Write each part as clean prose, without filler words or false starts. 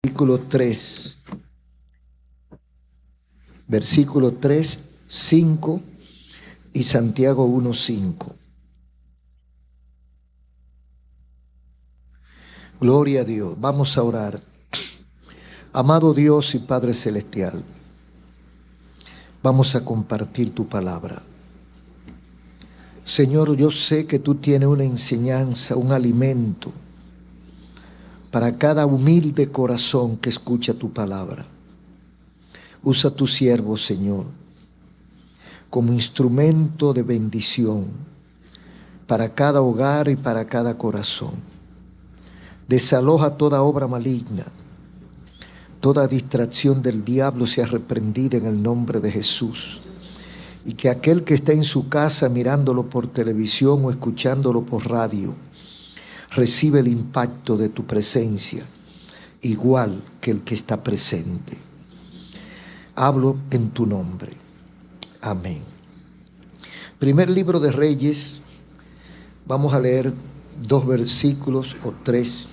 Versículo 3, 5 y Santiago 1, 5. Gloria a Dios. Vamos a orar. Amado Dios y Padre Celestial, vamos a compartir tu palabra. Señor, yo sé que tú tienes una enseñanza, un alimento para cada humilde corazón que escucha tu palabra. Usa tu siervo, Señor, como instrumento de bendición para cada hogar y para cada corazón. Desaloja toda obra maligna, toda distracción del diablo sea reprendida en el nombre de Jesús. Y que aquel que está en su casa mirándolo por televisión o escuchándolo por radio, recibe el impacto de tu presencia, igual que el que está presente. Hablo en tu nombre. Amén. Primer libro de Reyes, vamos a leer 2 versículos o 3.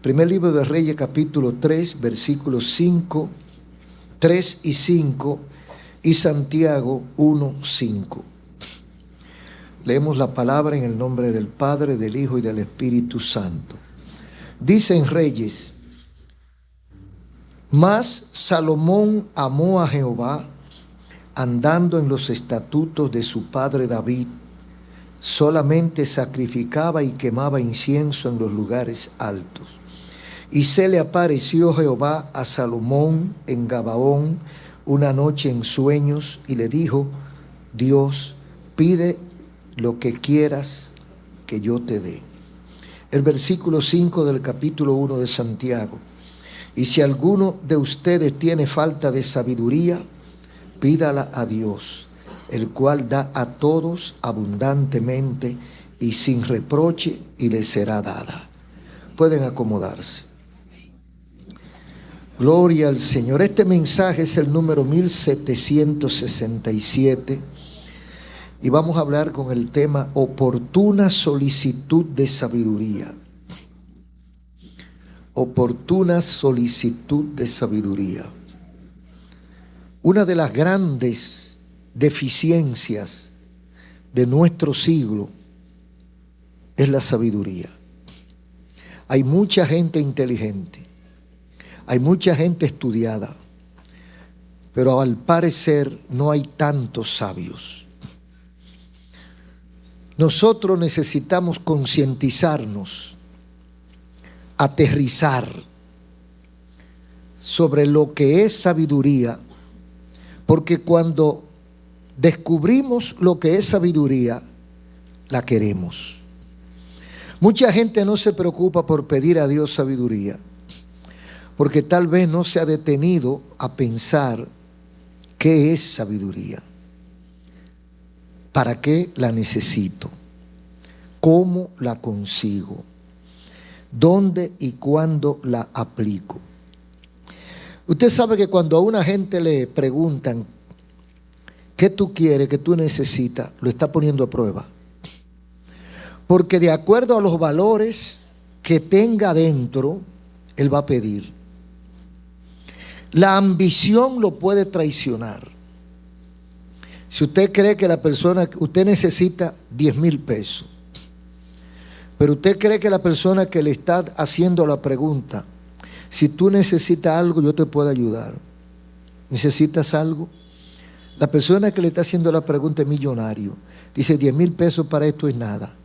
Primer libro de Reyes, capítulo 3, versículos 5, 3 y 5, y Santiago 1, 5. Leemos la palabra en el nombre del Padre, del Hijo y del Espíritu Santo. Dice en Reyes: Mas Salomón amó a Jehová, andando en los estatutos de su padre David, solamente sacrificaba y quemaba incienso en los lugares altos. Y se le apareció Jehová a Salomón en Gabaón una noche en sueños, y le dijo: Dios, pide lo que quieras que yo te dé. El versículo 5 del capítulo 1 de Santiago: Y si alguno de ustedes tiene falta de sabiduría, pídala a Dios, el cual da a todos abundantemente y sin reproche, y le será dada. Pueden acomodarse. Gloria al Señor. Este mensaje es el número 1767 y vamos a hablar con el tema oportuna solicitud de sabiduría. Oportuna solicitud de sabiduría. Una de las grandes deficiencias de nuestro siglo es la sabiduría. Hay mucha gente inteligente, hay mucha gente estudiada, pero al parecer no hay tantos sabios. Nosotros necesitamos concientizarnos, aterrizar sobre lo que es sabiduría, porque cuando descubrimos lo que es sabiduría, la queremos. Mucha gente no se preocupa por pedir a Dios sabiduría, porque tal vez no se ha detenido a pensar qué es sabiduría, para qué la necesito, cómo la consigo, dónde y cuándo la aplico. Usted sabe que cuando a una gente le preguntan qué tú quieres, qué tú necesitas, lo está poniendo a prueba. Porque de acuerdo a los valores que tenga dentro, él va a pedir. La ambición lo puede traicionar. Si usted cree que usted necesita 10,000 pesos, pero usted cree que la persona que le está haciendo la pregunta, si tú necesitas algo, yo te puedo ayudar. ¿Necesitas algo? La persona que le está haciendo la pregunta es millonario. Dice: 10,000 pesos para esto es nada.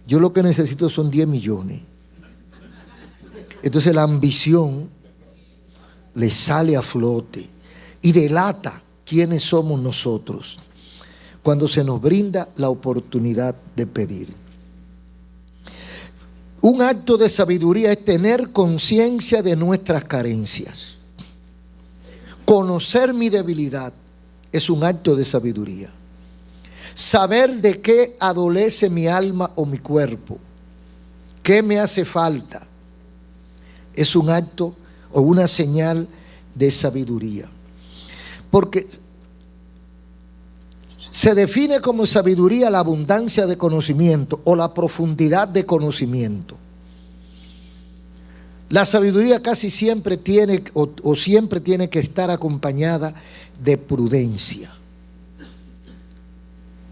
Yo lo que necesito son 10 millones. Entonces la ambición le sale a flote y delata quiénes somos nosotros cuando se nos brinda la oportunidad de pedir. Un acto de sabiduría es tener conciencia de nuestras carencias. Conocer mi debilidad es un acto de sabiduría. Saber de qué adolece mi alma o mi cuerpo, qué me hace falta, es un acto o una señal de sabiduría. Porque se define como sabiduría la abundancia de conocimiento o la profundidad de conocimiento. La sabiduría casi siempre tiene o siempre tiene que estar acompañada de prudencia.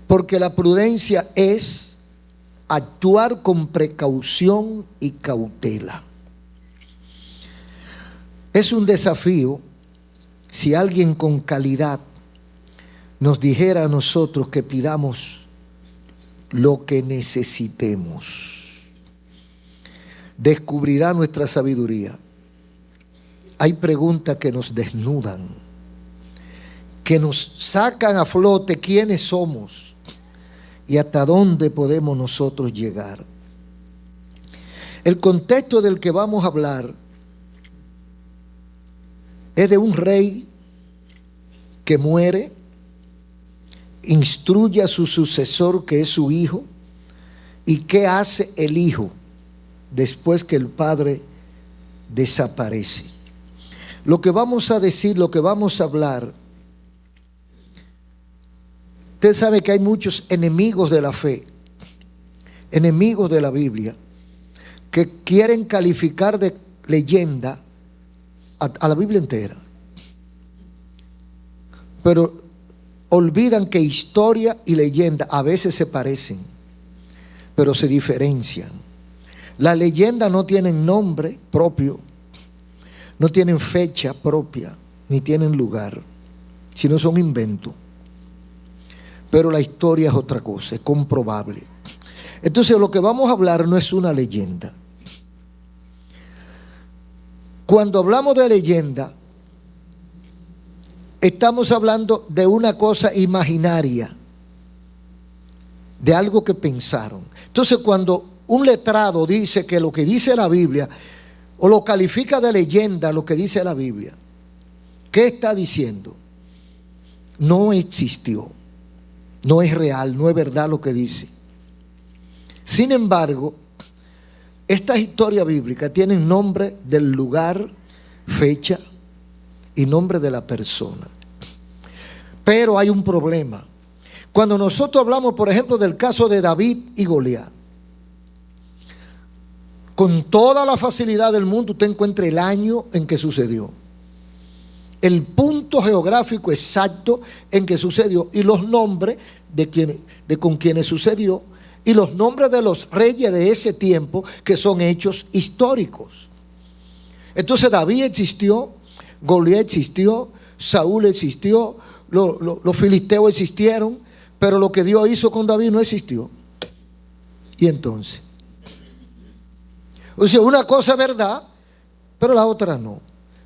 Porque la prudencia es actuar con precaución y cautela. Es un desafío si alguien con calidad nos dijera a nosotros que pidamos lo que necesitemos. Descubrirá nuestra sabiduría. Hay preguntas que nos desnudan, que nos sacan a flote quiénes somos y hasta dónde podemos nosotros llegar. El contexto del que vamos a hablar es de un rey que muere, instruye a su sucesor, que es su hijo, y ¿qué hace el hijo después que el padre desaparece? Lo que vamos a decir, lo que vamos a hablar, usted sabe que hay muchos enemigos de la fe, enemigos de la Biblia, que quieren calificar de leyenda a la Biblia entera, pero olvidan que historia y leyenda a veces se parecen, pero se diferencian. Las leyendas no tienen nombre propio, no tienen fecha propia, ni tienen lugar, sino son inventos. Pero la historia es otra cosa, es comprobable. Entonces lo que vamos a hablar no es una leyenda. Cuando hablamos de leyenda, estamos hablando de una cosa imaginaria, de algo que pensaron. Entonces cuando un letrado dice que lo que dice la Biblia, o lo califica de leyenda lo que dice la Biblia, ¿qué está diciendo? No existió, no es real, no es verdad lo que dice. Sin embargo, estas historias bíblicas tienen nombre del lugar, fecha y nombre de la persona. Pero hay un problema. Cuando nosotros hablamos, por ejemplo, del caso de David y Goliat, con toda la facilidad del mundo usted encuentra el año en que sucedió, el punto geográfico exacto en que sucedió y los nombres de con quienes sucedió y los nombres de los reyes de ese tiempo, que son hechos históricos. Entonces David existió, Goliat existió, Saúl existió, los filisteos existieron, pero lo que Dios hizo con David no existió. Y entonces, o sea, una cosa es verdad, pero la otra no.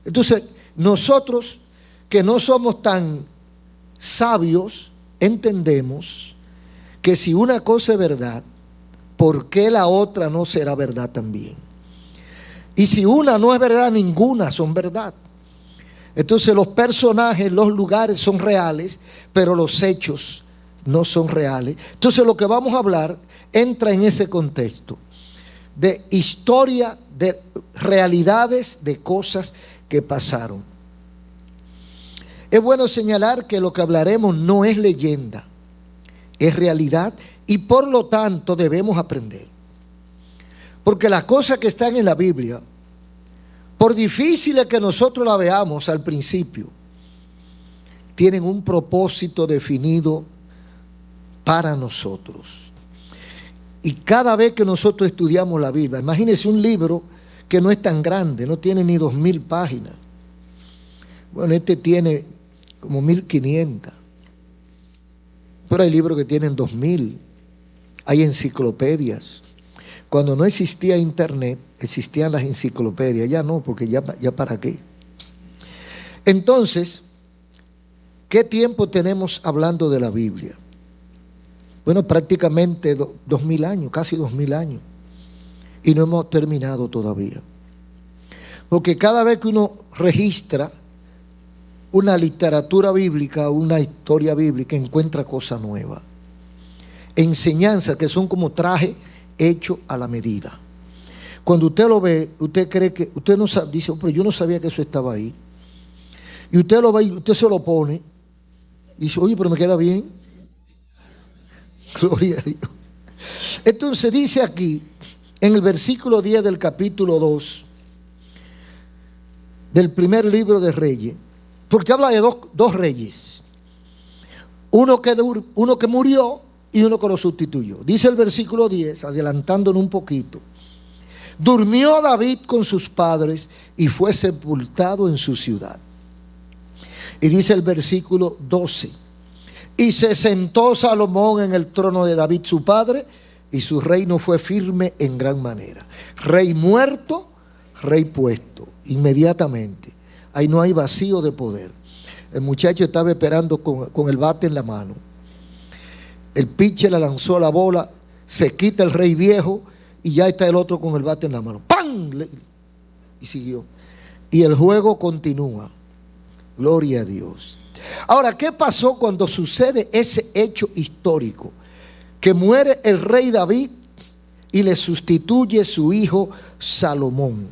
Entonces, nosotros que no somos tan sabios, entendemos que si una cosa es verdad, ¿por qué la otra no será verdad también? Y si una no es verdad, ninguna son verdad. Entonces los personajes, los lugares son reales, pero los hechos no son reales. Entonces lo que vamos a hablar entra en ese contexto de historia, de realidades, de cosas que pasaron. Es bueno señalar que lo que hablaremos no es leyenda, es realidad, y por lo tanto debemos aprender. Porque las cosas que están en la Biblia, por difíciles que nosotros la veamos al principio, tienen un propósito definido para nosotros. Y cada vez que nosotros estudiamos la Biblia, imagínense un libro que no es tan grande, no tiene ni 2000 páginas. Bueno, este tiene como 1500. Pero hay libros que tienen 2000. Hay enciclopedias. Cuando no existía internet, existían las enciclopedias. Ya no, porque ya para qué. Entonces, ¿qué tiempo tenemos hablando de la Biblia? Bueno, prácticamente 2000 años, casi 2000 años. Y no hemos terminado todavía. Porque cada vez que uno registra una literatura bíblica, una historia bíblica, encuentra cosas nuevas. Enseñanzas que son como traje hecho a la medida. Cuando usted lo ve, usted cree que, usted no sabe, dice, pero yo no sabía que eso estaba ahí. Y usted lo ve y usted se lo pone y dice, oye, pero me queda bien. Gloria a Dios. Entonces dice aquí, en el versículo 10 del capítulo 2, del primer libro de Reyes, porque habla de dos reyes, uno que murió y uno que lo sustituyó. Dice el versículo 10, adelantándonos un poquito: durmió David con sus padres y fue sepultado en su ciudad. Y dice el versículo 12: y se sentó Salomón en el trono de David su padre, y su reino fue firme en gran manera. Rey muerto, rey puesto, inmediatamente. Ahí no hay vacío de poder. El muchacho estaba esperando con el bate en la mano. El pitcher le lanzó la bola, se quita el rey viejo y ya está el otro con el bate en la mano. ¡Pam! Y siguió. Y el juego continúa. Gloria a Dios. Ahora, ¿qué pasó cuando sucede ese hecho histórico? Que muere el rey David y le sustituye su hijo Salomón.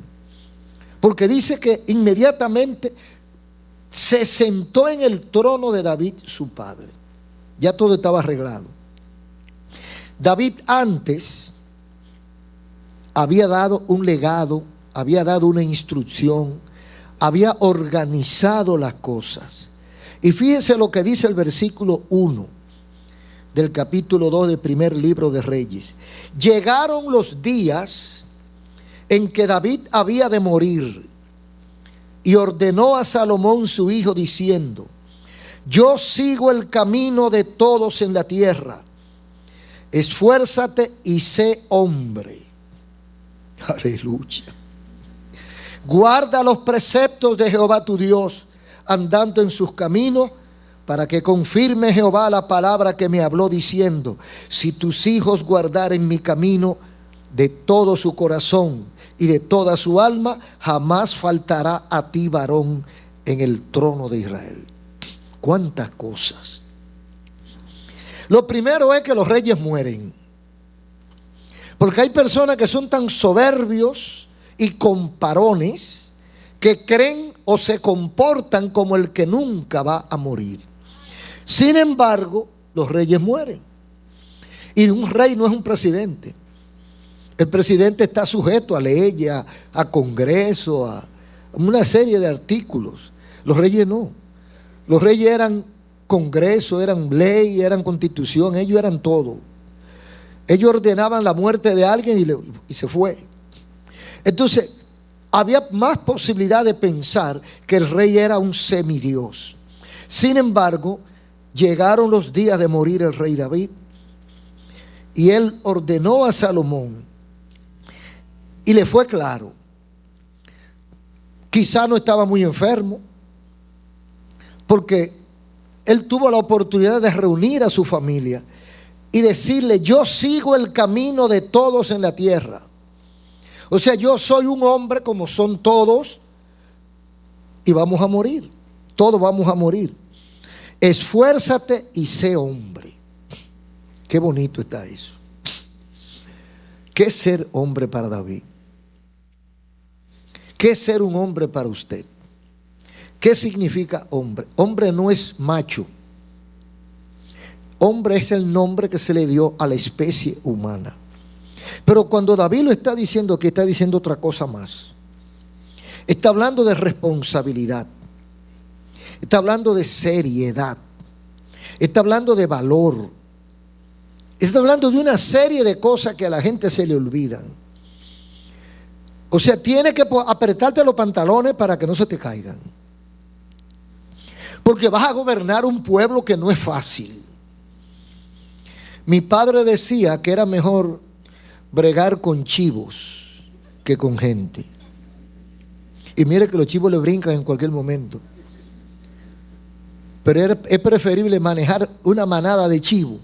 Porque dice que inmediatamente se sentó en el trono de David su padre. Ya todo estaba arreglado. David antes había dado un legado, había dado una instrucción, había organizado las cosas. Y fíjense lo que dice el versículo 1 del capítulo 2 del primer libro de Reyes. Llegaron los días en que David había de morir, y ordenó a Salomón su hijo diciendo: yo sigo el camino de todos en la tierra, esfuérzate y sé hombre. Aleluya. Guarda los preceptos de Jehová tu Dios, andando en sus caminos, para que confirme Jehová la palabra que me habló diciendo: si tus hijos guardaren mi camino de todo su corazón y de toda su alma, jamás faltará a ti varón en el trono de Israel. ¿Cuántas cosas? Lo primero es que los reyes mueren, porque hay personas que son tan soberbios y comparones que creen o se comportan como el que nunca va a morir. Sin embargo, los reyes mueren. Y un rey no es un presidente. El presidente está sujeto a leyes, a congreso, a una serie de artículos. Los reyes no. Los reyes eran congreso, eran ley, eran constitución, ellos eran todo. Ellos ordenaban la muerte de alguien y se fue. Entonces, había más posibilidad de pensar que el rey era un semidios. Sin embargo, llegaron los días de morir el rey David, y él ordenó a Salomón, y le fue claro. Quizá no estaba muy enfermo, porque él tuvo la oportunidad de reunir a su familia y decirle: yo sigo el camino de todos en la tierra. O sea, yo soy un hombre como son todos, y vamos a morir. Todos vamos a morir. Esfuérzate y sé hombre. Qué bonito está eso. ¿Qué es ser hombre para David? ¿Qué es ser un hombre para usted? ¿Qué significa hombre? Hombre no es macho. Hombre es el nombre que se le dio a la especie humana. Pero cuando David lo está diciendo, que está diciendo otra cosa más. Está hablando de responsabilidad. Está hablando de seriedad. Está hablando de valor. Está hablando de una serie de cosas que a la gente se le olvidan. O sea, tiene que apretarte los pantalones para que no se te caigan. Porque vas a gobernar un pueblo que no es fácil. Mi padre decía que era mejor bregar con chivos que con gente. Y mire que los chivos le brincan en cualquier momento. Pero es preferible manejar una manada de chivos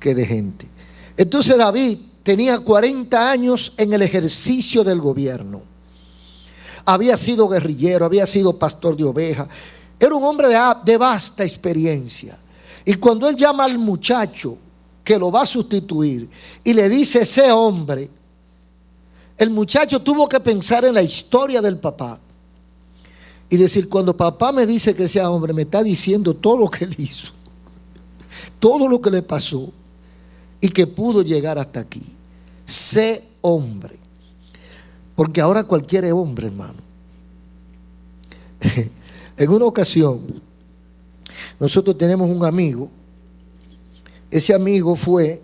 que de gente. Entonces David tenía 40 años en el ejercicio del gobierno. Había sido guerrillero, había sido pastor de ovejas. Era un hombre de vasta experiencia. Y cuando él llama al muchacho que lo va a sustituir y le dice: sé hombre, el muchacho tuvo que pensar en la historia del papá y decir: cuando papá me dice que sea hombre, me está diciendo todo lo que él hizo, todo lo que le pasó y que pudo llegar hasta aquí. Sé hombre. Porque ahora cualquiera es hombre, hermano. En una ocasión, nosotros tenemos un amigo. Ese amigo fue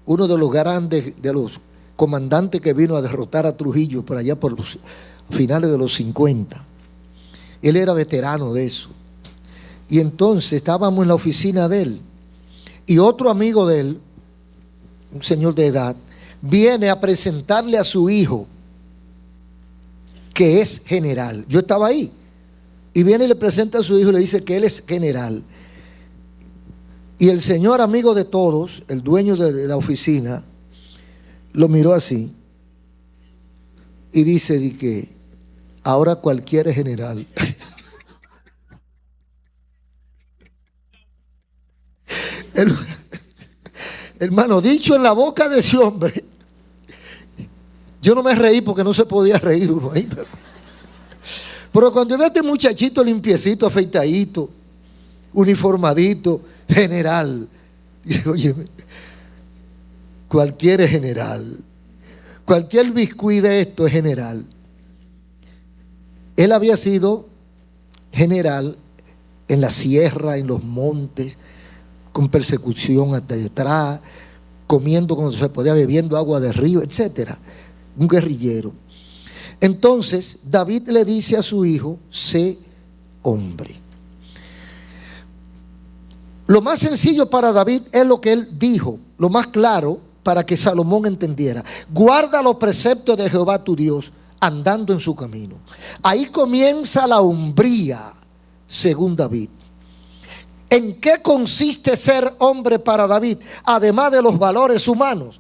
uno de los grandes, de los comandantes que vino a derrotar a Trujillo por allá por los finales de los 50. Él era veterano de eso. Y entonces estábamos en la oficina de él. Y otro amigo de él, un señor de edad, viene a presentarle a su hijo, que es general. Yo estaba ahí. Y viene y le presenta a su hijo y le dice que él es general. Y el señor amigo de todos, el dueño de la oficina, lo miró así y dice que ahora cualquiera es general. Hermano, dicho en la boca de ese hombre, yo no me reí porque no se podía reír uno ahí, pero cuando ve a este muchachito limpiecito, afeitadito, uniformadito, general, dice, oye, cualquier es general, cualquier biscuit de esto es general. Él había sido general en la sierra, en los montes, con persecución hasta detrás, comiendo cuando se podía, bebiendo agua de río, etcétera. Un guerrillero. Entonces David le dice a su hijo: sé hombre. Lo más sencillo para David es lo que él dijo, lo más claro para que Salomón entendiera: guarda los preceptos de Jehová tu Dios, andando en su camino. Ahí comienza la hombría según David. ¿En qué consiste ser hombre para David? Además de los valores humanos,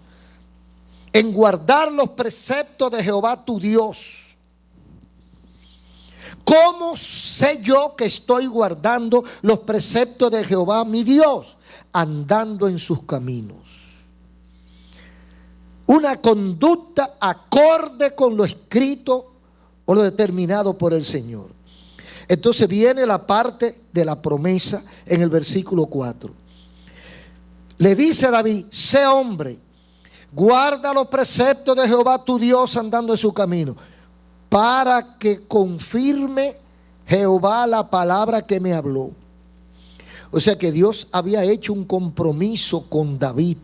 en guardar los preceptos de Jehová tu Dios. ¿Cómo sé yo que estoy guardando los preceptos de Jehová mi Dios? Andando en sus caminos. Una conducta acorde con lo escrito o lo determinado por el Señor. Entonces viene la parte de la promesa en el versículo 4. Le dice a David: sé hombre, guarda los preceptos de Jehová tu Dios andando en su camino, para que confirme Jehová la palabra que me habló. O sea que Dios había hecho un compromiso con David.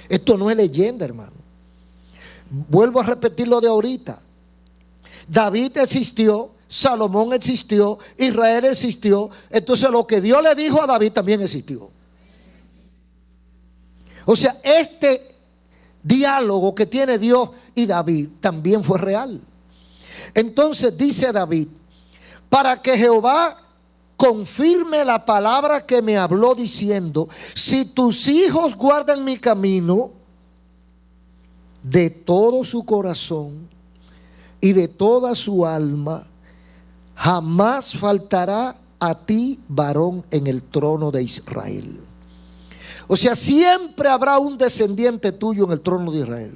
Esto no es leyenda, hermano. Vuelvo a repetir lo de ahorita. David existió, Salomón existió, Israel existió. Entonces lo que Dios le dijo a David también existió. O sea, este diálogo que tiene Dios y David también fue real. Entonces dice David: para que Jehová confirme la palabra que me habló diciendo: si tus hijos guardan mi camino de todo su corazón y de toda su alma, jamás faltará a ti varón en el trono de Israel. O sea, siempre habrá un descendiente tuyo en el trono de Israel.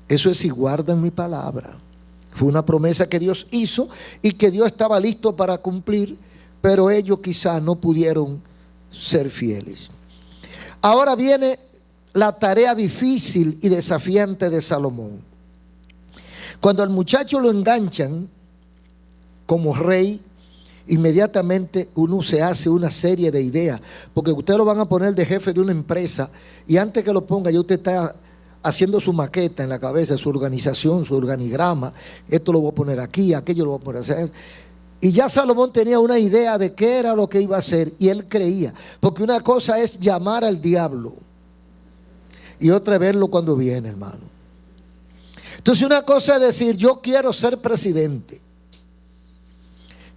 Eso es si guardan mi palabra. Fue una promesa que Dios hizo y que Dios estaba listo para cumplir, pero ellos quizás no pudieron ser fieles. Ahora viene la tarea difícil y desafiante de Salomón. Cuando al muchacho lo enganchan como rey, inmediatamente uno se hace una serie de ideas, porque usted lo van a poner de jefe de una empresa y antes que lo ponga ya usted está haciendo su maqueta en la cabeza, su organización, su organigrama. Esto lo voy a poner aquí, aquello lo voy a poner así. Y ya Salomón tenía una idea de qué era lo que iba a hacer y él creía, porque una cosa es llamar al diablo y otra es verlo cuando viene, hermano. Entonces una cosa es decir: yo quiero ser presidente,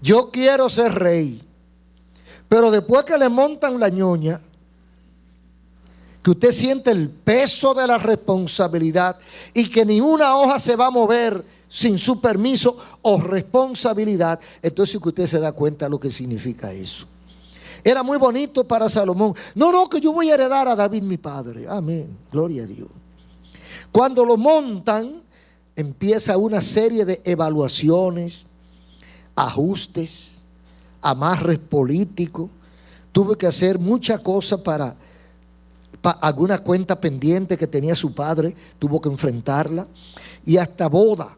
yo quiero ser rey, pero después que le montan la ñoña, que usted siente el peso de la responsabilidad y que ni una hoja se va a mover sin su permiso o responsabilidad, entonces que usted se da cuenta de lo que significa eso. Era muy bonito para Salomón. No, que yo voy a heredar a David mi padre. Amén, gloria a Dios. Cuando lo montan, empieza una serie de evaluaciones, ajustes, amarres políticos. Tuve que hacer muchas cosas para alguna cuenta pendiente que tenía su padre, tuvo que enfrentarla, y hasta boda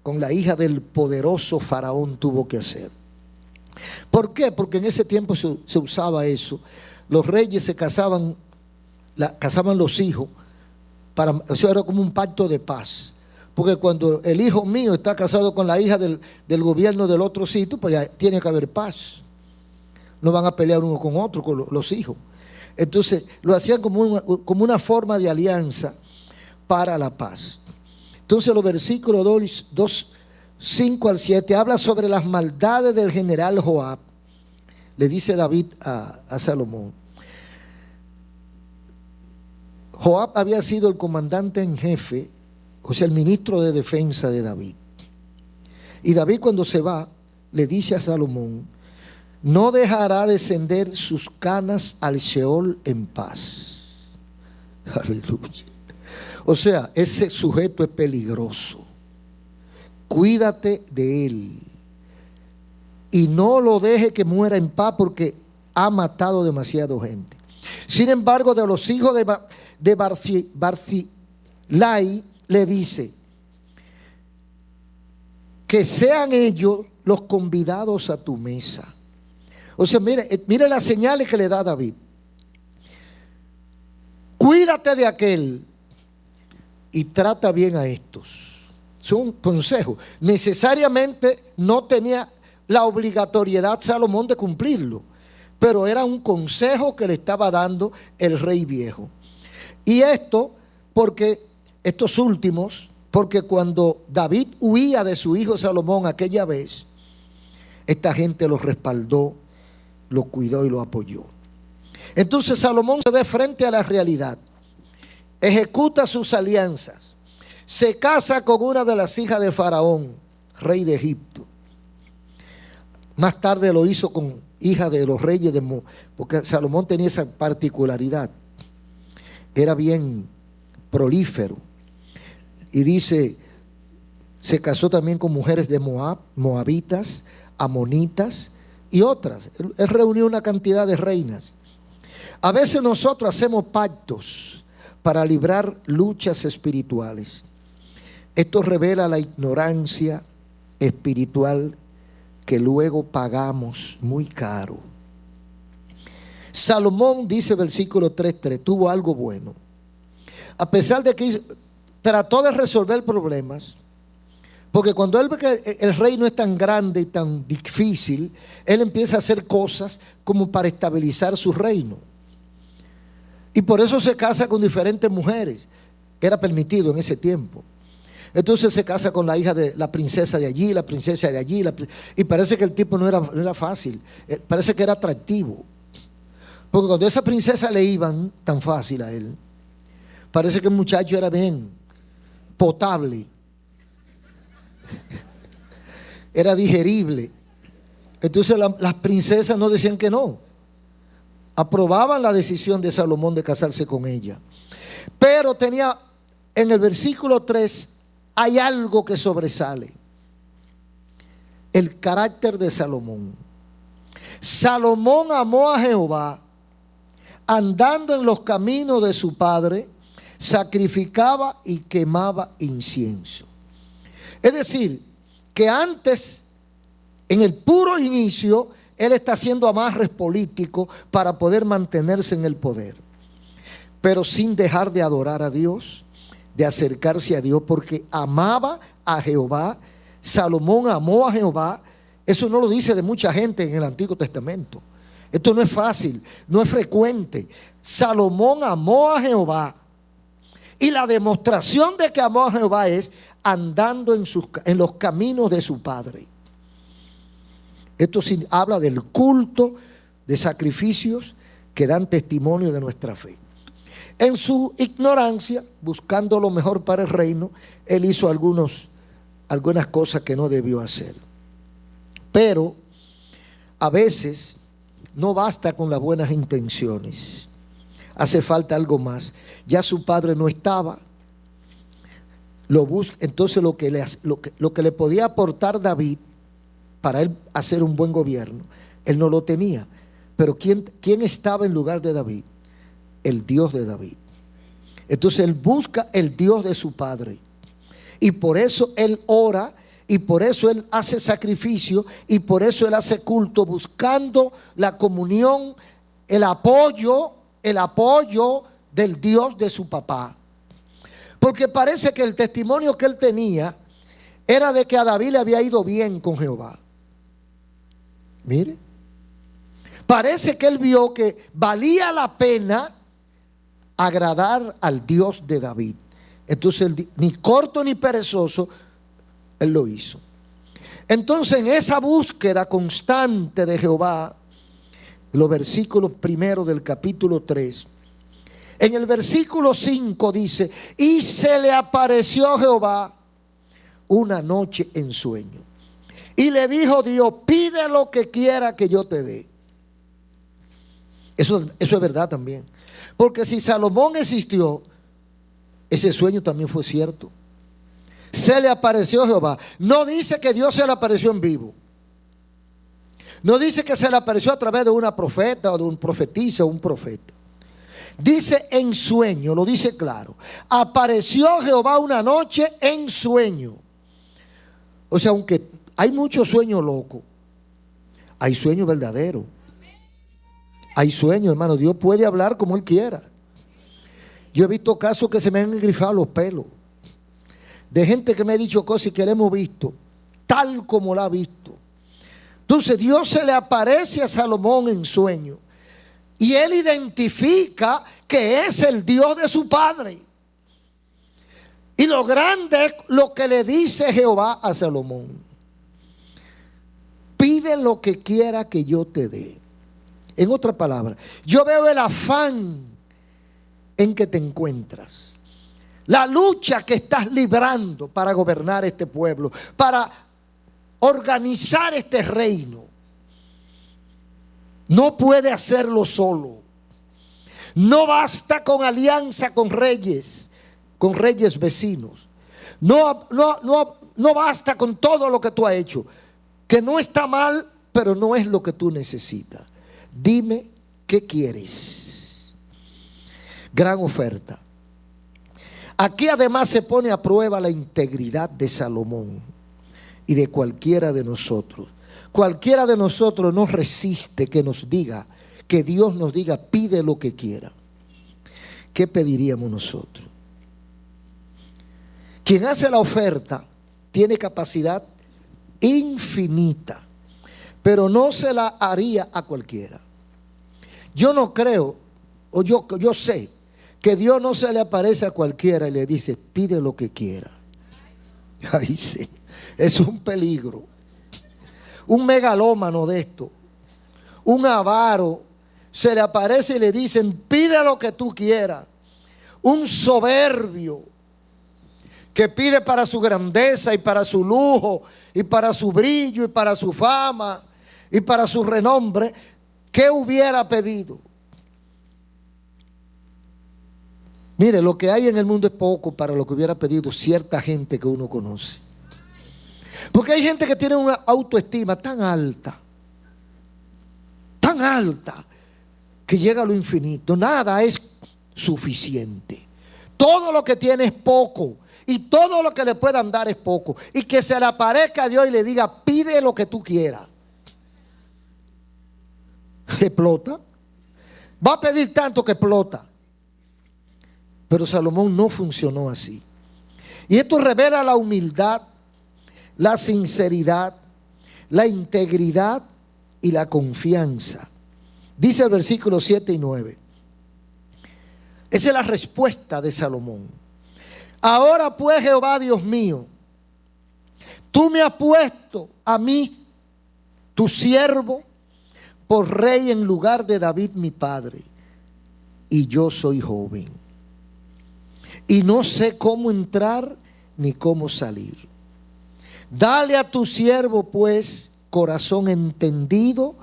con la hija del poderoso faraón tuvo que hacer. ¿Por qué? Porque en ese tiempo se usaba eso. Los reyes se casaban los hijos, eso era como un pacto de paz. Porque cuando el hijo mío está casado con la hija del gobierno del otro sitio, pues ya tiene que haber paz. No van a pelear uno con otro, con los hijos. Entonces lo hacían como una forma de alianza para la paz. Entonces los versículos 2, 5 al 7 habla sobre las maldades del general Joab. Le dice David a Salomón. Joab había sido el comandante en jefe, o sea, el ministro de defensa de David. Y David, cuando se va, le dice a Salomón: no dejará descender sus canas al Sheol en paz. Aleluya. O sea, ese sujeto es peligroso. Cuídate de él y no lo deje que muera en paz, porque ha matado demasiada gente. Sin embargo, de los hijos de Barzillai le dice que sean ellos los convidados a tu mesa. O sea, mire las señales que le da David. Cuídate de aquel y trata bien a estos. Es un consejo. Necesariamente no tenía la obligatoriedad Salomón de cumplirlo, pero era un consejo que le estaba dando el rey viejo. Y esto porque estos últimos, porque cuando David huía de su hijo Salomón aquella vez, esta gente lo respaldó, lo cuidó y lo apoyó. Entonces Salomón se ve frente a la realidad, ejecuta sus alianzas, se casa con una de las hijas de Faraón, rey de Egipto. Más tarde lo hizo con hija de los reyes de Moab, porque Salomón tenía esa particularidad, era bien prolífero. Y dice, se casó también con mujeres de Moab, moabitas, amonitas y otras. Él reunió una cantidad de reinas. A veces nosotros hacemos pactos para librar luchas espirituales. Esto revela la ignorancia espiritual que luego pagamos muy caro. Salomón, dice versículo 3:3, tuvo algo bueno. A pesar de que trató de resolver problemas, porque cuando él ve que el reino es tan grande y tan difícil, él empieza a hacer cosas como para estabilizar su reino. Y por eso se casa con diferentes mujeres. Era permitido en ese tiempo. Entonces se casa con la hija de la princesa de allí, la princesa de allí, y parece que el tipo no era fácil, parece que era atractivo. Porque cuando esa princesa le iban tan fácil a él, parece que el muchacho era bien potable, era digerible. Entonces las princesas no decían que no, aprobaban la decisión de Salomón de casarse con ella. Pero tenía, en el versículo 3, hay algo que sobresale: el carácter de Salomón. Salomón amó a Jehová, andando en los caminos de su padre, sacrificaba y quemaba incienso. Es decir, que antes, en el puro inicio, él está haciendo amarres políticos para poder mantenerse en el poder, pero sin dejar de adorar a Dios, de acercarse a Dios, porque amaba a Jehová. Salomón amó a Jehová. Eso no lo dice de mucha gente en el Antiguo Testamento. Esto no es fácil, no es frecuente. Salomón amó a Jehová, y la demostración de que amó a Jehová es andando en los caminos de su padre. Esto sí habla del culto, de sacrificios que dan testimonio de nuestra fe. En su ignorancia, buscando lo mejor para el reino, él hizo algunas cosas que no debió hacer. Pero a veces no basta con las buenas intenciones, hace falta algo más. Ya su padre no estaba, entonces lo que le podía aportar David para él hacer un buen gobierno, él no lo tenía. Pero ¿quién estaba en lugar de David? El Dios de David. Entonces él busca el Dios de su padre, y por eso él ora y por eso él hace sacrificio y por eso él hace culto, buscando la comunión, el apoyo del Dios de su papá. Porque parece que el testimonio que él tenía era de que a David le había ido bien con Jehová. Mire, parece que él vio que valía la pena agradar al Dios de David. Entonces él, ni corto ni perezoso, él lo hizo. Entonces, en esa búsqueda constante de Jehová, los versículos primeros del capítulo 3, en el versículo 5 dice: y se le apareció Jehová una noche en sueño, y le dijo Dios: pide lo que quiera que yo te dé. Eso es verdad también, porque si Salomón existió, ese sueño también fue cierto. Se le apareció Jehová. No dice que Dios se le apareció en vivo. No dice que se le apareció a través de una profeta o de un profetisa o un profeta. Dice en sueño, lo dice claro. Apareció Jehová una noche en sueño. O sea, aunque hay muchos sueños locos, hay sueños verdaderos. Hay sueños, hermano. Dios puede hablar como Él quiera. Yo he visto casos que se me han engrifado los pelos, de gente que me ha dicho cosas que le hemos visto tal como la ha visto. Entonces Dios se le aparece a Salomón en sueño y él identifica que es el Dios de su padre. Y lo grande es lo que le dice Jehová a Salomón: pide lo que quiera que yo te dé. En otras palabras, yo veo el afán en que te encuentras, la lucha que estás librando para gobernar este pueblo, para organizar este reino. No puede hacerlo solo. No basta con alianza con reyes vecinos. No basta con todo lo que tú has hecho, que no está mal, pero no es lo que tú necesitas. Dime qué quieres. Gran oferta. Aquí además se pone a prueba la integridad de Salomón y de cualquiera de nosotros. Cualquiera de nosotros no resiste que nos diga, que Dios nos diga: pide lo que quiera. ¿Qué pediríamos nosotros? Quien hace la oferta tiene capacidad infinita, pero no se la haría a cualquiera. Yo no creo, o yo sé que Dios no se le aparece a cualquiera y le dice: pide lo que quiera. Ahí sí, es un peligro. Un megalómano de esto, un avaro, se le aparece y le dicen: pide lo que tú quieras. Un soberbio que pide para su grandeza y para su lujo y para su brillo y para su fama y para su renombre, ¿qué hubiera pedido? Mire, lo que hay en el mundo es poco para lo que hubiera pedido cierta gente que uno conoce. Porque hay gente que tiene una autoestima tan alta, que llega a lo infinito. Nada es suficiente. Todo lo que tiene es poco, y todo lo que le puedan dar es poco. Y que se le aparezca a Dios y le diga: pide lo que tú quieras. Explota. Va a pedir tanto que explota. Pero Salomón no funcionó así. Y esto revela la humildad, la sinceridad, la integridad y la confianza. Dice el versículo 7 y 9. Esa es la respuesta de Salomón. Ahora pues, Jehová Dios mío, tú me has puesto a mí, tu siervo, por rey en lugar de David mi padre, y yo soy joven, y no sé cómo entrar ni cómo salir. Dale a tu siervo pues corazón entendido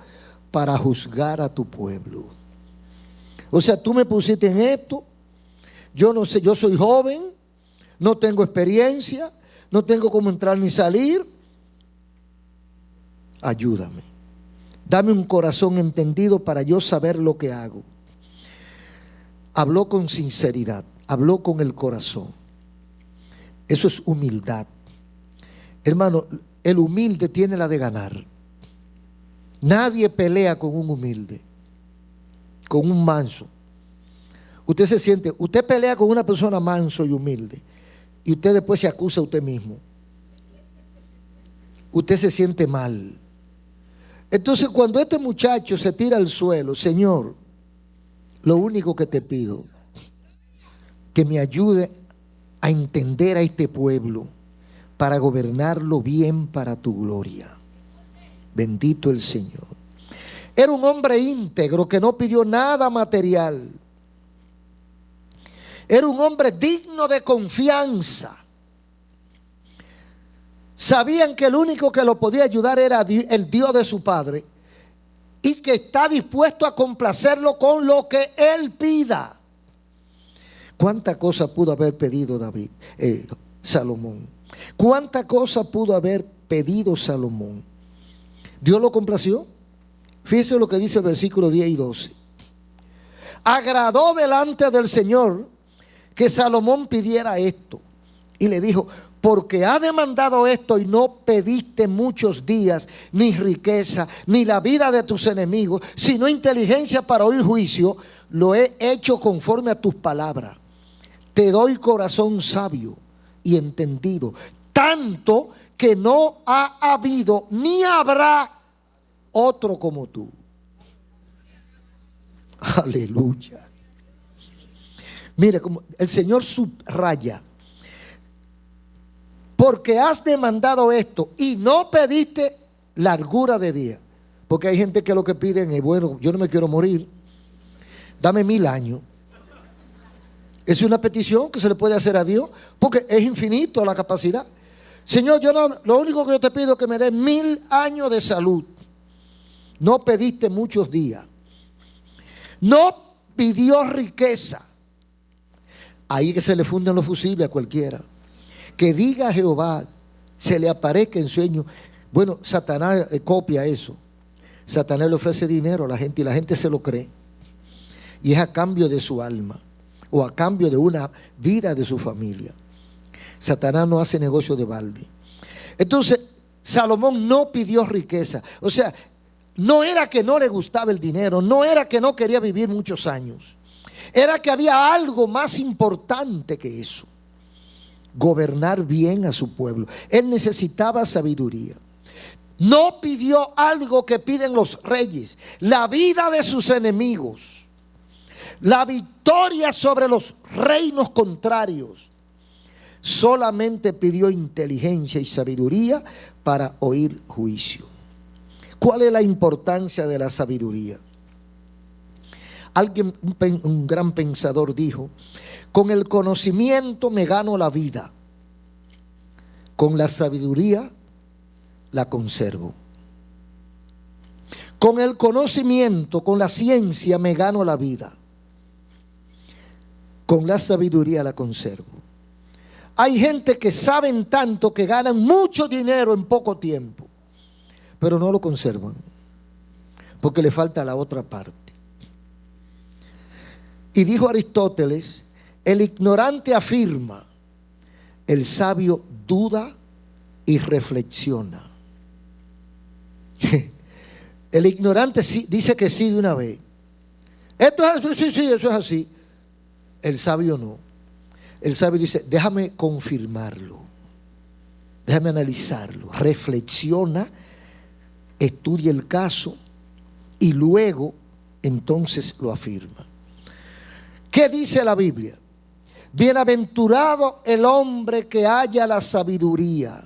para juzgar a tu pueblo. O sea, tú me pusiste en esto, yo no sé, yo soy joven, no tengo experiencia, no tengo cómo entrar ni salir. Ayúdame, dame un corazón entendido para yo saber lo que hago. Habló con sinceridad, habló con el corazón. Eso es humildad. Hermano, el humilde tiene la de ganar. Nadie pelea con un humilde, con un manso. Usted pelea con una persona manso y humilde, y usted después se acusa a usted mismo. Usted se siente mal. Entonces, cuando este muchacho se tira al suelo, Señor, lo único que te pido, que me ayude a entender a este pueblo para gobernarlo bien para tu gloria. Bendito el Señor. Era un hombre íntegro que no pidió nada material. Era un hombre digno de confianza. Sabían que el único que lo podía ayudar era el Dios de su padre, y que está dispuesto a complacerlo con lo que él pida. ¿Cuánta cosa pudo haber pedido Salomón? ¿Cuánta cosa pudo haber pedido Salomón? ¿Dios lo complació? Fíjese lo que dice el versículo 10 y 12. Agradó delante del Señor que Salomón pidiera esto, y le dijo: porque ha demandado esto y no pediste muchos días, ni riqueza, ni la vida de tus enemigos, sino inteligencia para oír juicio, lo he hecho conforme a tus palabras. Te doy corazón sabio y entendido, tanto que no ha habido ni habrá otro como tú. Aleluya. Mire, como el Señor subraya: porque has demandado esto y no pediste largura de día. Porque hay gente que lo que piden es: bueno, yo no me quiero morir, dame 1000 años. Es una petición que se le puede hacer a Dios, porque es infinito la capacidad. Señor, lo único que yo te pido es que me des 1000 años de salud. No pediste muchos días. No pidió riqueza. Ahí que se le funden los fusibles a cualquiera. Que diga a Jehová, se le aparezca en sueño. Bueno, Satanás copia eso. Satanás le ofrece dinero a la gente y la gente se lo cree. Y es a cambio de su alma, o a cambio de una vida de su familia. Satanás no hace negocio de balde. Entonces, Salomón no pidió riqueza. O sea, no era que no le gustaba el dinero, no era que no quería vivir muchos años. Era que había algo más importante que eso: gobernar bien a su pueblo. Él necesitaba sabiduría. No pidió algo que piden los reyes: la vida de sus enemigos, la victoria sobre los reinos contrarios. Solamente pidió inteligencia y sabiduría para oír juicio. ¿Cuál es la importancia de la sabiduría? Alguien, un gran pensador, dijo: con el conocimiento me gano la vida, con la sabiduría la conservo. Con el conocimiento, con la ciencia me gano la vida, con la sabiduría la conservo. Hay gente que saben tanto que ganan mucho dinero en poco tiempo, pero no lo conservan, porque le falta la otra parte. Y dijo Aristóteles: el ignorante afirma, el sabio duda y reflexiona. El ignorante dice que sí de una vez. Esto es así, sí, eso es así. El sabio no. El sabio dice: déjame confirmarlo, déjame analizarlo, reflexiona, estudia el caso y luego entonces lo afirma. ¿Qué dice la Biblia? Bienaventurado el hombre que halla la sabiduría.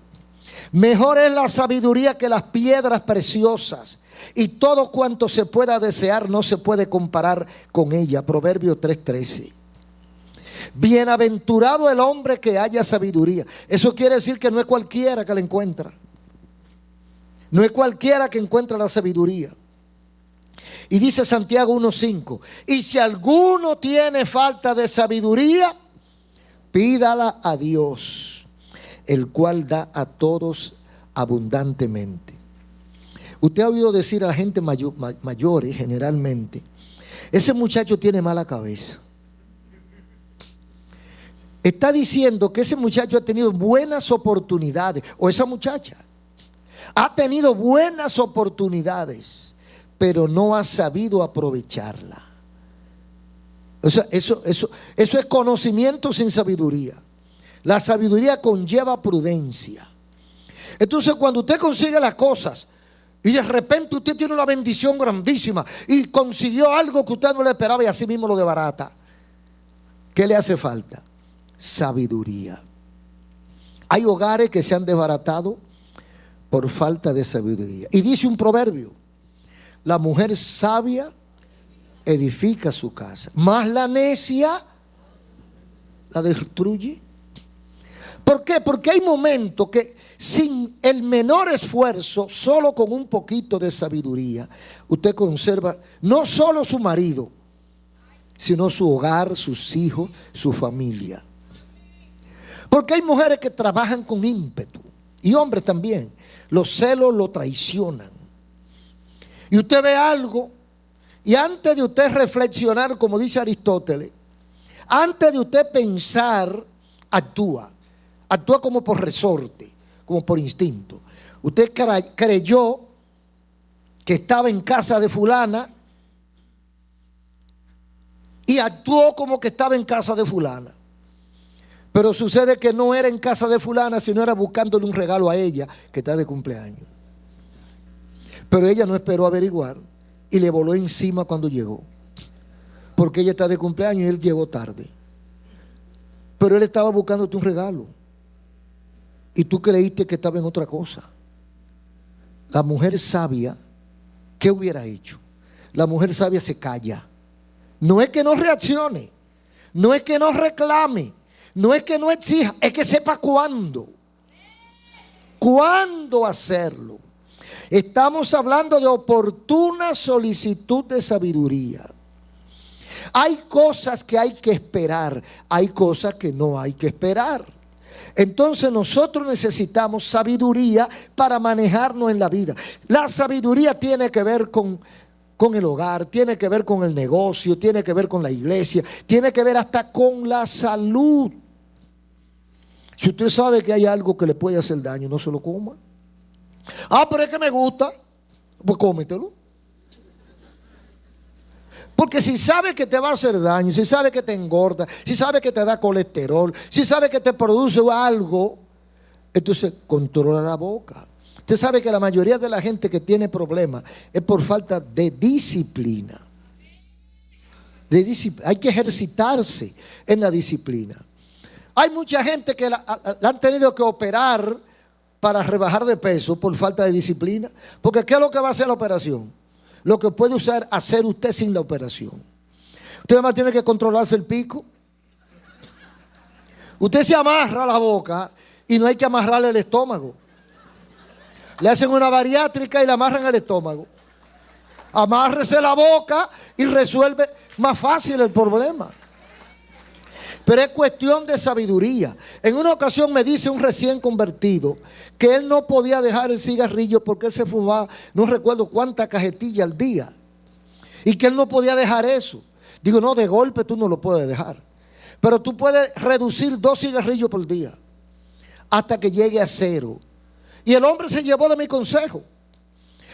Mejor es la sabiduría que las piedras preciosas, y todo cuanto se pueda desear no se puede comparar con ella. Proverbios 3:13. Bienaventurado el hombre que haya sabiduría. Eso quiere decir que no es cualquiera que la encuentra. No es cualquiera que encuentra la sabiduría. Y dice Santiago 1:5: y si alguno tiene falta de sabiduría, pídala a Dios, el cual da a todos abundantemente. Usted ha oído decir a la gente mayores generalmente: ese muchacho tiene mala cabeza. está diciendo que ese muchacho ha tenido buenas oportunidades, o esa muchacha ha tenido buenas oportunidades, pero no ha sabido aprovecharla. O sea, eso es conocimiento sin sabiduría. La sabiduría conlleva prudencia. Entonces, cuando usted consigue las cosas y de repente usted tiene una bendición grandísima y consiguió algo que usted no le esperaba y así mismo lo desbarata, ¿qué le hace falta? Sabiduría. Hay hogares que se han desbaratado por falta de sabiduría. Y dice un proverbio: la mujer sabia edifica su casa, mas la necia la destruye. ¿Por qué? Porque hay momentos que sin el menor esfuerzo, solo con un poquito de sabiduría, usted conserva no solo su marido, sino su hogar, sus hijos, su familia. Porque hay mujeres que trabajan con ímpetu, y hombres también. Los celos lo traicionan. Y usted ve algo, y antes de usted reflexionar, como dice Aristóteles, antes de usted pensar, actúa. Actúa como por resorte, como por instinto. Usted creyó que estaba en casa de fulana y actuó como que estaba en casa de fulana. Pero sucede que no era en casa de fulana, sino era buscándole un regalo a ella que está de cumpleaños. Pero ella no esperó averiguar y le voló encima cuando llegó, porque ella está de cumpleaños y él llegó tarde. Pero él estaba buscándote un regalo y tú creíste que estaba en otra cosa. La mujer sabia, ¿qué hubiera hecho? La mujer sabia se calla. No es que no reaccione, no es que no reclame, no es que no exija, es que sepa cuándo hacerlo. Estamos hablando de oportuna solicitud de sabiduría. Hay cosas que hay que esperar, hay cosas que no hay que esperar. Entonces nosotros necesitamos sabiduría para manejarnos en la vida. La sabiduría tiene que ver con el hogar, tiene que ver con el negocio, tiene que ver con la iglesia, tiene que ver hasta con la salud. Si usted sabe que hay algo que le puede hacer daño, no se lo coma. Ah, pero es que me gusta, pues cómetelo. Porque si sabe que te va a hacer daño, si sabe que te engorda, si sabe que te da colesterol, si sabe que te produce algo, entonces controla la boca. Usted sabe que la mayoría de la gente que tiene problemas es por falta de disciplina. Hay que ejercitarse en la disciplina. Hay mucha gente que la han tenido que operar para rebajar de peso por falta de disciplina. Porque ¿qué es lo que va a hacer la operación? Lo que puede hacer usted sin la operación. Usted además tiene que controlarse el pico. Usted se amarra la boca y no hay que amarrarle el estómago. Le hacen una bariátrica y le amarran el estómago. Amárrese la boca y resuelve más fácil el problema. Pero es cuestión de sabiduría. En una ocasión me dice un recién convertido que él no podía dejar el cigarrillo porque él se fumaba, no recuerdo cuántas cajetillas al día, y que él no podía dejar eso. Digo, no, de golpe tú no lo puedes dejar, pero tú puedes reducir 2 cigarrillos por día hasta que llegue a 0. Y el hombre se llevó de mi consejo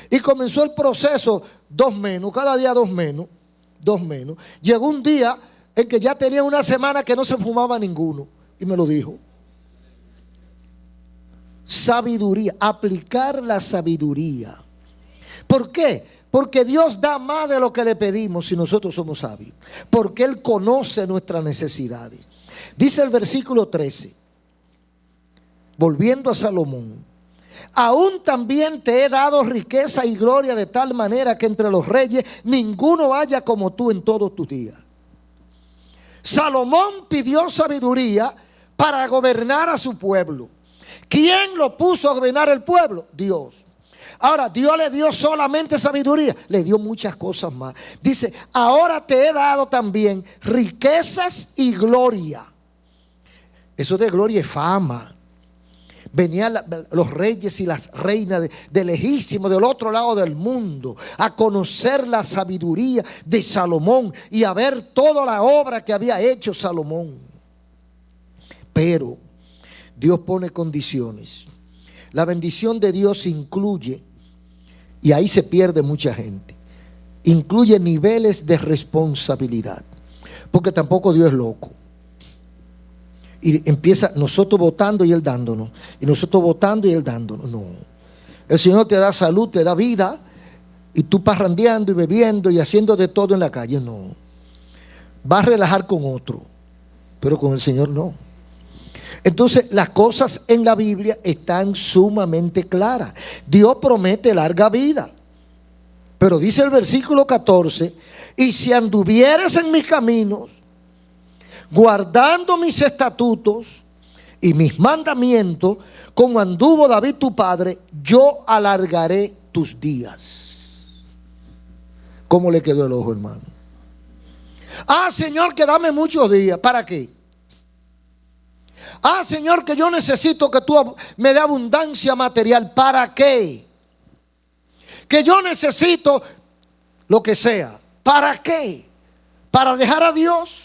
y comenzó el proceso, 2 menos, cada día 2 menos, 2 menos. Llegó un día en que ya tenía una semana que no se fumaba ninguno y me lo dijo. Sabiduría, aplicar la sabiduría. ¿Por qué? Porque Dios da más de lo que le pedimos si nosotros somos sabios. Porque Él conoce nuestras necesidades. Dice el versículo 13, volviendo a Salomón: aún también te he dado riqueza y gloria de tal manera que entre los reyes ninguno haya como tú en todos tus días. Salomón pidió sabiduría para gobernar a su pueblo. ¿Quién lo puso a gobernar el pueblo? Dios. Ahora, Dios le dio solamente sabiduría, le dio muchas cosas más. Dice, ahora te he dado también riquezas y gloria. Eso de gloria y fama. Venían los reyes y las reinas de lejísimo, del otro lado del mundo, a conocer la sabiduría de Salomón y a ver toda la obra que había hecho Salomón. pero Dios pone condiciones. La bendición de Dios incluye, y ahí se pierde mucha gente, incluye niveles de responsabilidad, porque tampoco Dios es loco. Y empieza nosotros votando y Él dándonos, y nosotros votando y Él dándonos. No, el Señor te da salud, te da vida, y tú parrandeando y bebiendo y haciendo de todo en la calle. No, vas a relajar con otro, pero con el Señor no. Entonces las cosas en la Biblia están sumamente claras. Dios promete larga vida, pero dice el versículo 14: y si anduvieres en mis caminos, guardando mis estatutos y mis mandamientos, como anduvo David tu padre, yo alargaré tus días. ¿Cómo le quedó el ojo, hermano? Ah, Señor, que dame muchos días. ¿Para qué? Ah, Señor, que yo necesito que tú me dé abundancia material. ¿Para qué? Que yo necesito lo que sea. ¿Para qué? ¿Para dejar a Dios?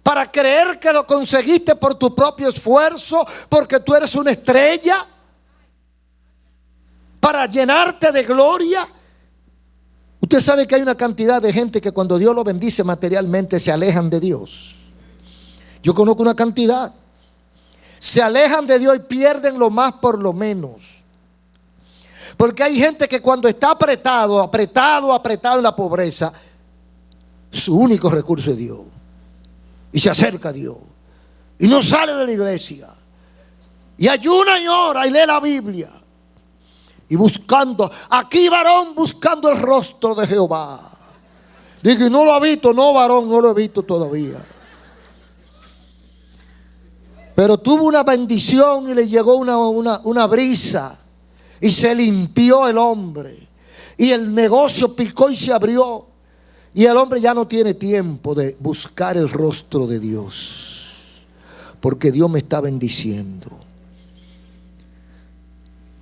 ¿Para creer que lo conseguiste por tu propio esfuerzo, porque tú eres una estrella? ¿Para llenarte de gloria? Usted sabe que hay una cantidad de gente que cuando Dios lo bendice materialmente se alejan de Dios. Yo conozco una cantidad. Se alejan de Dios y pierden lo más por lo menos. Porque hay gente que cuando está apretado en la pobreza, su único recurso es Dios. Y se acerca a Dios. Y no sale de la iglesia. Y ayuna y ora y lee la Biblia. Y buscando, aquí varón buscando el rostro de Jehová. Digo, ¿y no lo ha visto? No, varón, no lo he visto todavía. Pero tuvo una bendición y le llegó una brisa. Y se limpió el hombre. Y el negocio picó y se abrió. Y el hombre ya no tiene tiempo de buscar el rostro de Dios, porque Dios me está bendiciendo.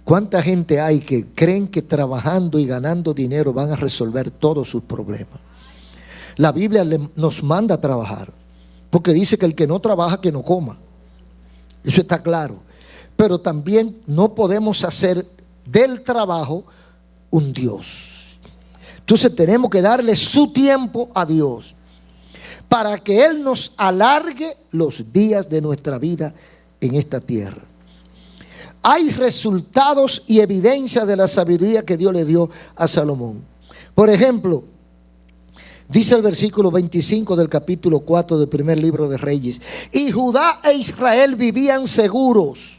¿Cuánta gente hay que creen que trabajando y ganando dinero van a resolver todos sus problemas? La Biblia nos manda a trabajar, porque dice que el que no trabaja, que no coma. Eso está claro. Pero también no podemos hacer del trabajo un Dios. Entonces tenemos que darle su tiempo a Dios para que Él nos alargue los días de nuestra vida en esta tierra. Hay resultados y evidencia de la sabiduría que Dios le dio a Salomón. Por ejemplo, dice el versículo 25 del capítulo 4 del primer libro de Reyes: y Judá e Israel vivían seguros,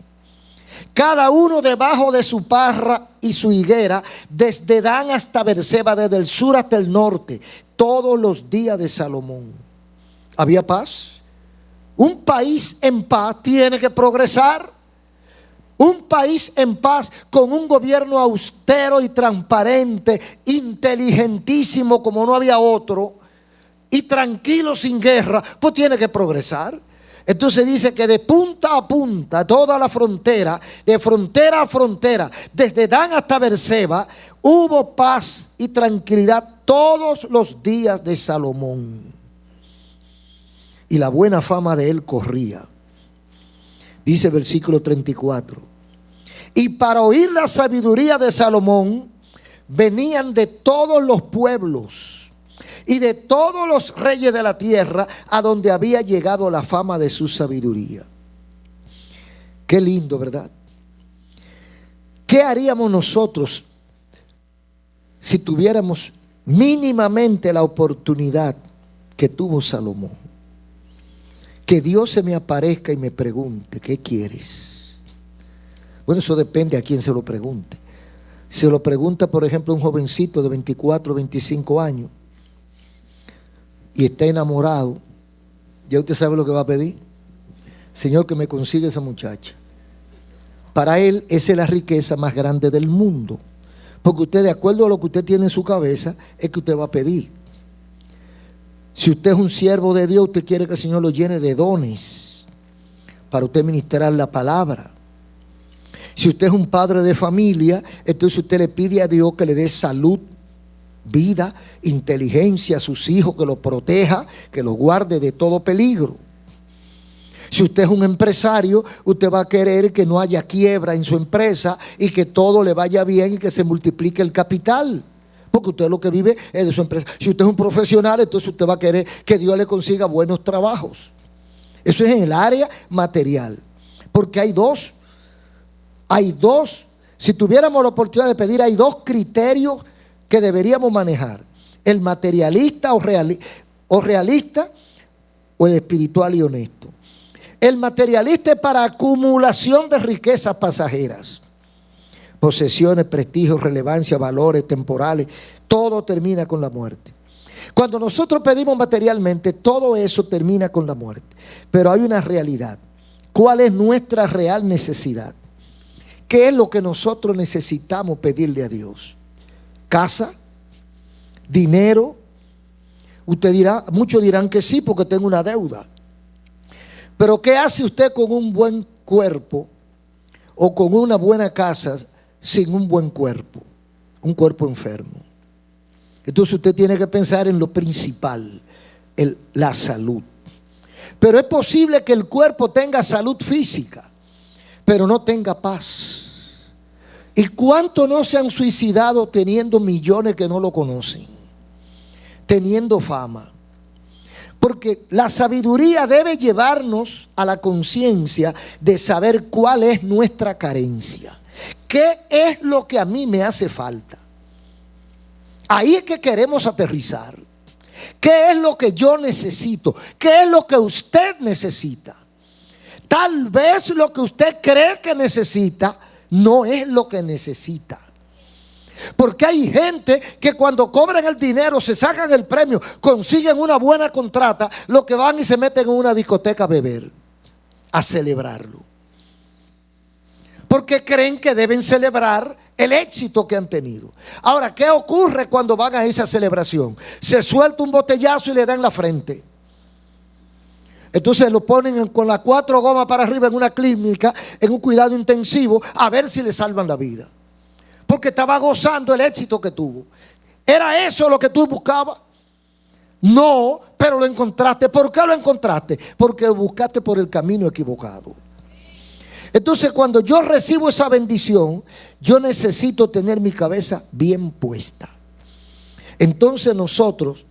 cada uno debajo de su parra y su higuera, desde Dan hasta Berseba, desde el sur hasta el norte, todos los días de Salomón. ¿Había paz? Un país en paz tiene que progresar. Un país en paz con un gobierno austero y transparente, inteligentísimo como no había otro, y tranquilo sin guerra, pues tiene que progresar. Entonces dice que de punta a punta, toda la frontera, de frontera a frontera, desde Dan hasta Berseba, hubo paz y tranquilidad todos los días de Salomón. Y la buena fama de él corría. Dice el versículo 34: y para oír la sabiduría de Salomón venían de todos los pueblos y de todos los reyes de la tierra, a donde había llegado la fama de su sabiduría. Qué lindo, ¿verdad? ¿Qué haríamos nosotros si tuviéramos mínimamente la oportunidad que tuvo Salomón? Que Dios se me aparezca y me pregunte: ¿qué quieres? Bueno, eso depende a quién se lo pregunte. Si se lo pregunta, por ejemplo, un jovencito de 24 o 25 años y está enamorado, ya usted sabe lo que va a pedir: Señor, que me consiga esa muchacha. Para él esa es la riqueza más grande del mundo, porque usted, de acuerdo a lo que usted tiene en su cabeza, es que usted va a pedir. Si usted es un siervo de Dios, usted quiere que el Señor lo llene de dones para usted ministrar la palabra. Si usted es un padre de familia, entonces usted le pide a Dios que le dé salud, vida, inteligencia a sus hijos, que los proteja, que los guarde de todo peligro. Si usted es un empresario, usted va a querer que no haya quiebra en su empresa y que todo le vaya bien y que se multiplique el capital. Porque usted lo que vive es de su empresa. Si usted es un profesional, entonces usted va a querer que Dios le consiga buenos trabajos. Eso es en el área material. Porque hay dos. Si tuviéramos la oportunidad de pedir, hay dos criterios que deberíamos manejar: el materialista o realista, o el espiritual y honesto. El materialista es para acumulación de riquezas pasajeras, posesiones, prestigio, relevancia, valores temporales. Todo termina con la muerte. Cuando nosotros pedimos materialmente, todo eso termina con la muerte. Pero hay una realidad. ¿Cuál es nuestra real necesidad? ¿Qué es lo que nosotros necesitamos pedirle a Dios? ¿Casa? ¿Dinero? Usted dirá, muchos dirán que sí porque tengo una deuda. Pero ¿qué hace usted con un buen cuerpo o con una buena casa sin un buen cuerpo? Un cuerpo enfermo. Entonces usted tiene que pensar en lo principal, la salud. Pero es posible que el cuerpo tenga salud física, pero no tenga paz. ¿Y cuántos no se han suicidado teniendo millones que no lo conocen? Teniendo fama. Porque la sabiduría debe llevarnos a la conciencia de saber cuál es nuestra carencia. ¿Qué es lo que a mí me hace falta? Ahí es que queremos aterrizar. ¿Qué es lo que yo necesito? ¿Qué es lo que usted necesita? Tal vez lo que usted cree que necesita no es lo que necesita. Porque hay gente que cuando cobran el dinero, se sacan el premio, consiguen una buena contrata, lo que van y se meten en una discoteca a beber, a celebrarlo. Porque creen que deben celebrar el éxito que han tenido. Ahora, ¿qué ocurre cuando van a esa celebración? Se suelta un botellazo y le dan la frente. Entonces lo ponen con las 4 gomas para arriba en una clínica, en un cuidado intensivo, a ver si le salvan la vida. Porque estaba gozando el éxito que tuvo. ¿Era eso lo que tú buscabas? No, pero lo encontraste. ¿Por qué lo encontraste? Porque lo buscaste por el camino equivocado. Entonces, cuando yo recibo esa bendición, yo necesito tener mi cabeza bien puesta. Entonces nosotros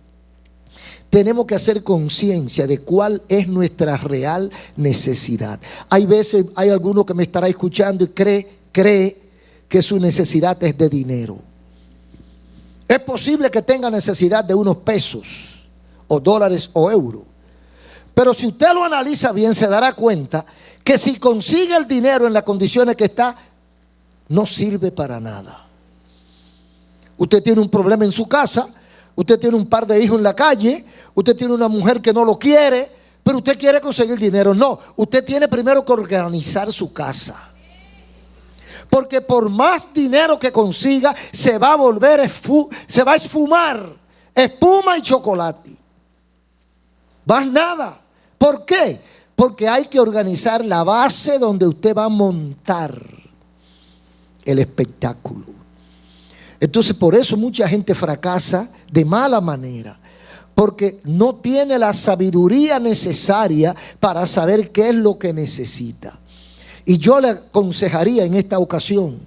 tenemos que hacer conciencia de cuál es nuestra real necesidad. Hay veces, hay alguno que me estará escuchando y cree que su necesidad es de dinero. Es posible que tenga necesidad de unos pesos o dólares o euros. Pero si usted lo analiza bien, se dará cuenta que si consigue el dinero en las condiciones que está, no sirve para nada. Usted tiene un problema en su casa, usted tiene un par de hijos en la calle, usted tiene una mujer que no lo quiere, pero usted quiere conseguir dinero. No, usted tiene primero que organizar su casa. Porque por más dinero que consiga, se va a volver, se va a esfumar, espuma y chocolate. Más nada. ¿Por qué? Porque hay que organizar la base donde usted va a montar el espectáculo. Entonces, por eso mucha gente fracasa de mala manera, porque no tiene la sabiduría necesaria para saber qué es lo que necesita. Y yo le aconsejaría en esta ocasión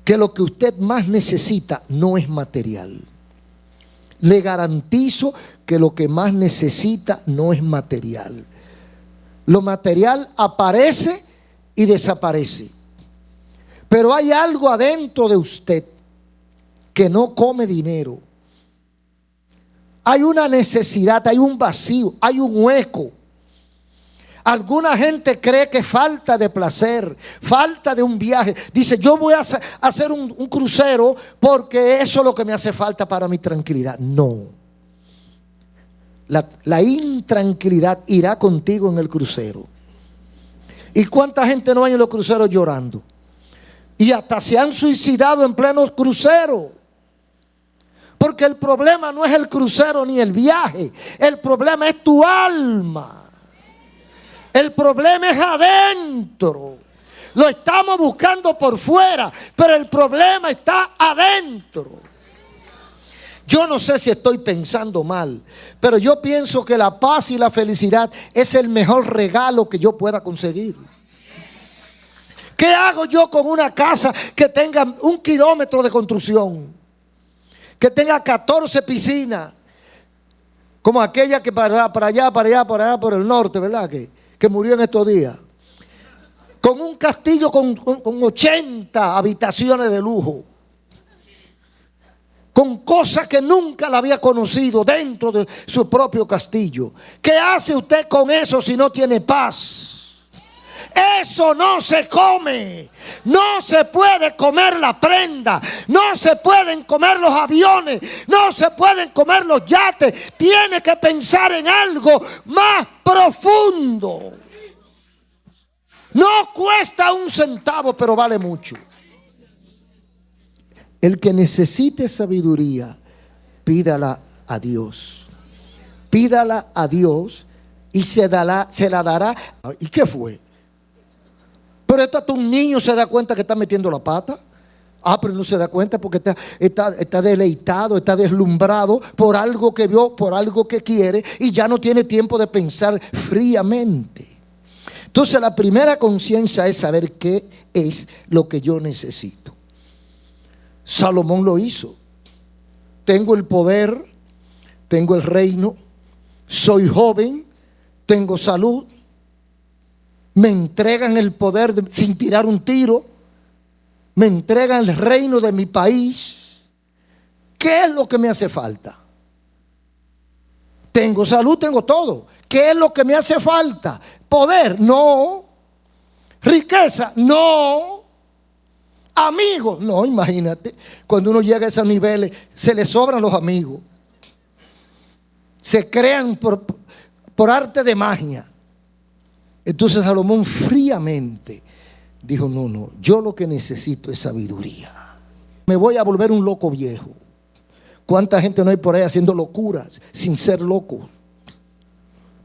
que lo que usted más necesita no es material. Le garantizo que lo que más necesita no es material. Lo material aparece y desaparece. Pero hay algo adentro de usted que no come dinero. Hay una necesidad, hay un vacío, hay un hueco. Alguna gente cree que falta de placer, falta de un viaje. Dice, yo voy a hacer un crucero porque eso es lo que me hace falta para mi tranquilidad. No. La intranquilidad irá contigo en el crucero. ¿Y cuánta gente no hay en los cruceros llorando? Y hasta se han suicidado en pleno crucero. Porque el problema no es el crucero ni el viaje. El problema es tu alma. El problema es adentro. Lo estamos buscando por fuera, pero el problema está adentro. Yo no sé si estoy pensando mal, pero yo pienso que la paz y la felicidad es el mejor regalo que yo pueda conseguir. ¿Qué hago yo con una casa que tenga 1 kilómetro de construcción? Que tenga 14 piscinas, como aquella que para allá, por el norte, ¿verdad? Que murió en estos días. Con un castillo con 80 habitaciones de lujo. Con cosas que nunca la había conocido dentro de su propio castillo. ¿Qué hace usted con eso si no tiene paz? Eso no se come. No se puede comer la prenda. No se pueden comer los aviones. No se pueden comer los yates. Tiene que pensar en algo más profundo. No cuesta 1 centavo, pero vale mucho. El que necesite sabiduría, pídala a Dios. Pídala a Dios y se la dará. ¿Y qué fue? Pero un niño se da cuenta que está metiendo la pata. Pero no se da cuenta porque está deleitado, está deslumbrado por algo que vio, por algo que quiere, y ya no tiene tiempo de pensar fríamente. Entonces la primera conciencia es saber qué es lo que yo necesito. Salomón lo hizo. Tengo el poder, tengo el reino, soy joven, tengo salud, me entregan el poder sin tirar un tiro, me entregan el reino de mi país. ¿Qué es lo que me hace falta? Tengo salud, tengo todo. ¿Qué es lo que me hace falta? Poder, no. Riqueza, no. Amigos, no, imagínate. Cuando uno llega a esos niveles, se le sobran los amigos. Se crean por arte de magia. Entonces Salomón fríamente dijo, no, yo lo que necesito es sabiduría. Me voy a volver un loco viejo. ¿Cuánta gente no hay por ahí haciendo locuras sin ser locos?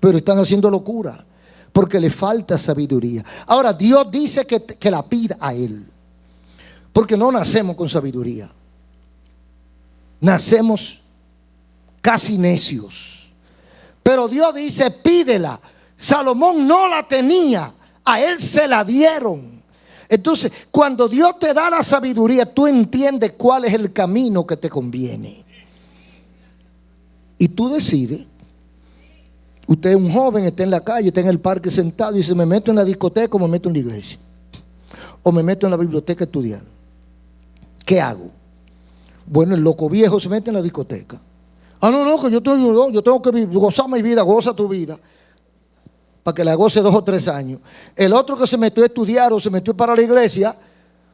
Pero están haciendo locura porque le falta sabiduría. Ahora Dios dice que la pida a Él, porque no nacemos con sabiduría. Nacemos casi necios. Pero Dios dice, pídela. Salomón no la tenía, a él se la dieron. Entonces, cuando Dios te da la sabiduría, tú entiendes cuál es el camino que te conviene. Y tú decides. Usted es un joven, está en la calle, está en el parque sentado y dice, me meto en la discoteca o me meto en la iglesia. O me meto en la biblioteca a estudiar. ¿Qué hago? Bueno, el loco viejo se mete en la discoteca. No, que yo tengo que gozar mi vida, goza tu vida. Para que la goce 2 o 3 años. El otro que se metió a estudiar o se metió para la iglesia,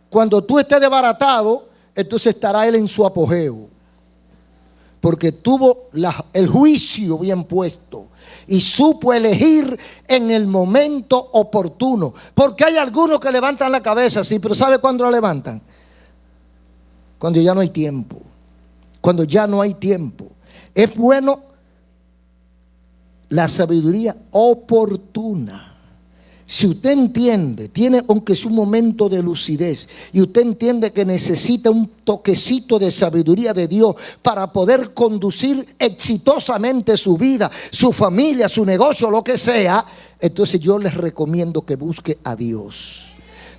cuando tú estés desbaratado, entonces estará él en su apogeo. Porque tuvo el juicio bien puesto y supo elegir en el momento oportuno. Porque hay algunos que levantan la cabeza, sí, pero ¿sabe cuándo la levantan? Cuando ya no hay tiempo. Cuando ya no hay tiempo. Es bueno la sabiduría oportuna. Si usted entiende, tiene aunque es un momento de lucidez, y usted entiende que necesita un toquecito de sabiduría de Dios para poder conducir exitosamente su vida, su familia, su negocio, lo que sea, entonces yo les recomiendo que busque a Dios.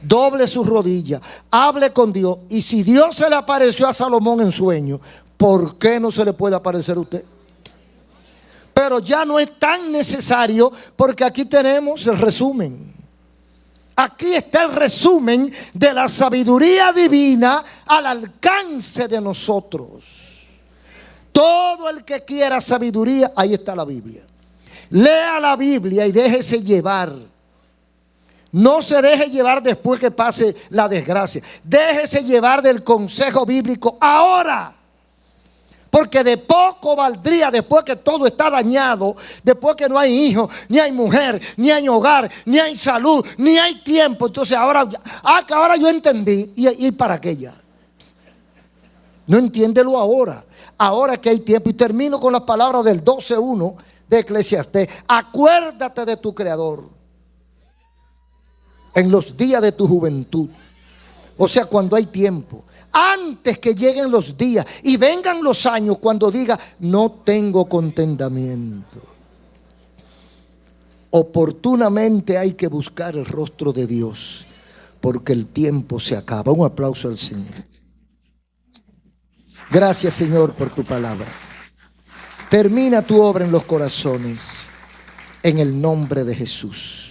Doble sus rodillas, hable con Dios, y si Dios se le apareció a Salomón en sueño, ¿por qué no se le puede aparecer a usted? Pero ya no es tan necesario porque aquí tenemos el resumen. Aquí está el resumen de la sabiduría divina al alcance de nosotros. Todo el que quiera sabiduría, ahí está la Biblia. Lea la Biblia y déjese llevar. No se deje llevar después que pase la desgracia. Déjese llevar del consejo bíblico ahora. Porque de poco valdría después que todo está dañado, después que no hay hijos, ni hay mujer, ni hay hogar, ni hay salud, ni hay tiempo. Entonces ahora yo entendí. ¿Y para qué ya? No entiéndelo ahora. Ahora que hay tiempo. Y termino con las palabras del 12:1 de Eclesiastés. Acuérdate de tu Creador en los días de tu juventud. O sea, cuando hay tiempo. antes que lleguen los días y vengan los años cuando diga, no tengo contentamiento. Oportunamente hay que buscar el rostro de Dios, porque el tiempo se acaba. Un aplauso al Señor. Gracias, Señor, por tu palabra. Termina tu obra en los corazones, en el nombre de Jesús.